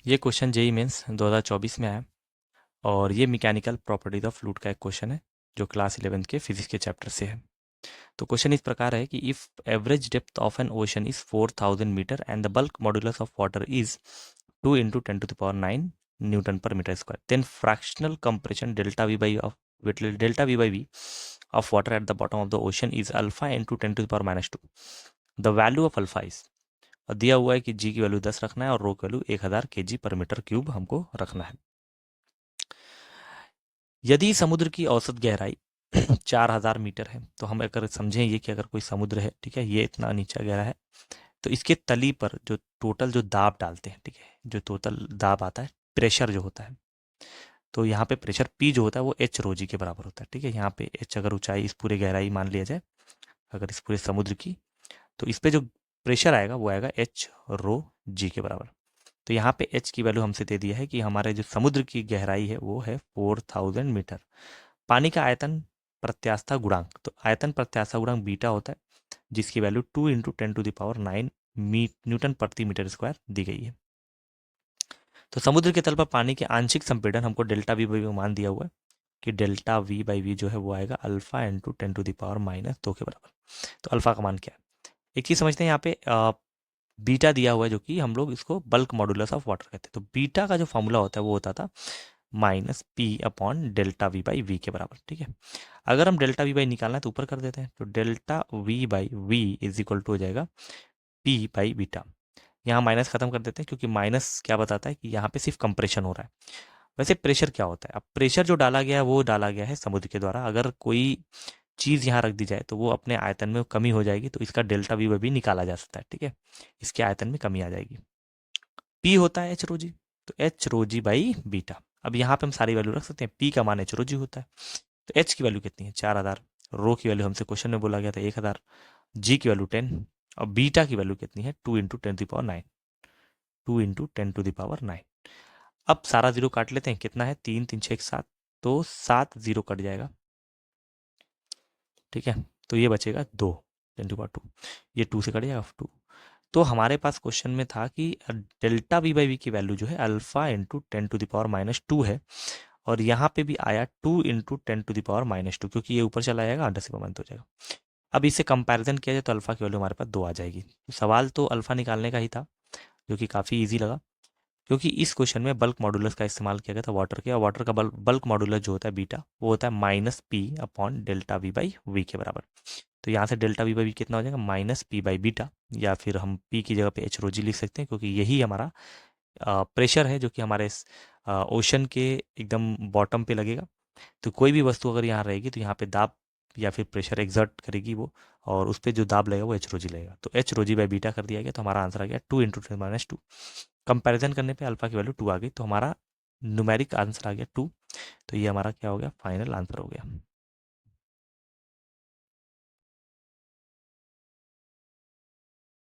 ये question JEE mains 2024 में आया और ये मैकेनिकल प्रॉपर्टीज ऑफ फ्लूइड का एक क्वेश्चन है जो क्लास 11 के फिजिक्स के चैप्टर से है। तो क्वेश्चन इस प्रकार है कि if average depth of an ocean is 4000 metre and the bulk modulus of water is 2 into 10⁻⁹ newton per metre square, then fractional compression delta V by V of water at the bottom of the ocean is alpha into 10⁻²। The value of alpha is, और दिया हुआ है कि जी की value 10 रखना है और रो की वैल्यू 1000 kg पर मीटर क्यूब हमको रखना है। यदि समुद्र की औसत गहराई 4000 मीटर है, तो हम अगर समझें ये कि अगर कोई समुद्र है, ठीक है, ये इतना नीचा गहरा है, तो इसके तली पर जो टोटल जो दाब डालते हैं, ठीक है, जो टोटल दाब आता है, प्रेशर जो होता है, तो यहाँ पे प्रेशर पी जो होता है वो एच रो जी के बराबर होता है। ठीक है, यहाँ पे एच अगर ऊंचाई इस पूरे गहराई मान लिया जाए अगर इस पूरे समुद्र की, तो इस पे जो प्रेशर आएगा वो आएगा एच रो जी के बराबर। तो यहाँ पे एच की वैल्यू हमसे दे दिया है कि हमारे जो समुद्र की गहराई है वो है 4000 मीटर। पानी का आयतन प्रत्यास्था गुणांक, तो आयतन प्रत्यास्था गुणांक बीटा होता है जिसकी वैल्यू 2 इंटू 10⁹ न्यूटन प्रति मीटर स्क्वायर दी गई है। तो समुद्र के तल पर पानी के आंशिक संपीड़न हमको डेल्टा वी बाई मान दिया हुआ है कि डेल्टा वी बाई वी जो है वो आएगा अल्फा इंटू 10⁻⁻² के बराबर। तो अल्फा का मान क्या है, एक चीज समझते हैं, यहाँ पे बीटा दिया हुआ है जो कि हम लोग इसको बल्क मॉड्यूलस ऑफ वाटर कहते हैं। तो बीटा का जो फॉर्मूला होता है वो होता था -P/Δv/v के बराबर। ठीक है, अगर हम डेल्टा वी बाई निकालना है तो ऊपर कर देते हैं, तो delta V by V is equal to हो जाएगा P बाई बीटा। यहाँ माइनस खत्म कर देते हैं क्योंकि माइनस क्या बताता है कि यहाँ पे सिर्फ कंप्रेशन हो रहा है। वैसे प्रेशर क्या होता है, अब प्रेशर जो डाला गया है वो डाला गया है समुद्र के द्वारा। अगर कोई चीज़ यहाँ रख दी जाए तो वो अपने आयतन में कमी हो जाएगी, तो इसका डेल्टा वी भी निकाला जा सकता है। ठीक है, इसके आयतन में कमी आ जाएगी। पी होता है एच रो जी, तो H rho g by beta. अब यहाँ पे हम सारी वैल्यू रख सकते हैं। पी का मान एच रो जी होता है, तो एच की वैल्यू कितनी है 4000, रो की वैल्यू हमसे क्वेश्चन में बोला गया था 1000, जी की वैल्यू 10 और बीटा की वैल्यू कितनी है 2 इंटू 10⁹ 2 इंटू 10⁹ अब सारा जीरो काट लेते हैं, कितना है 3 3 6 7, तो 7 जीरो कट जाएगा। ठीक है, तो ये बचेगा 2 10⁻², ये 2 से कट जाएगा 2। तो हमारे पास क्वेश्चन में था कि डेल्टा वी बाई वी की वैल्यू जो है अल्फा इंटू 10⁻⁻² है, और यहाँ पे भी आया 2 इंटू 10⁻⁻², क्योंकि ये ऊपर चला जाएगा अंडर से बंद हो जाएगा। अब इसे कंपैरिजन किया जाए तो अल्फा की वैल्यू हमारे पास 2 आ जाएगी। तो सवाल तो अल्फा निकालने का ही था जो कि काफ़ी ईजी लगा, क्योंकि इस क्वेश्चन में बल्क मॉडुलस का इस्तेमाल किया गया था वाटर के, और वाटर का बल्क मॉडुलस जो होता है बीटा वो होता है -P/Δv/v के बराबर। तो यहाँ से डेल्टा वी बाई वी कितना हो जाएगा -P/बीटा, या फिर हम P की जगह पे एच रो जी लिख सकते हैं क्योंकि यही हमारा प्रेशर है जो कि हमारे ओशन के एकदम बॉटम पे लगेगा। तो कोई भी वस्तु अगर यहाँ रहेगी तो यहाँ पे दाब या फिर प्रेशर एग्जर्ट करेगी वो, और उस पर जो दाब लगेगा वो एच रो जी लगेगा। तो H rho g by beta कर दिया गया, तो हमारा आंसर आ गया 2 इंटू 10⁻²। कंपेरिजन करने पे अल्फा की वैल्यू 2 आ गई, तो हमारा न्यूमेरिक आंसर आ गया 2। तो ये हमारा क्या हो गया, फाइनल आंसर हो गया।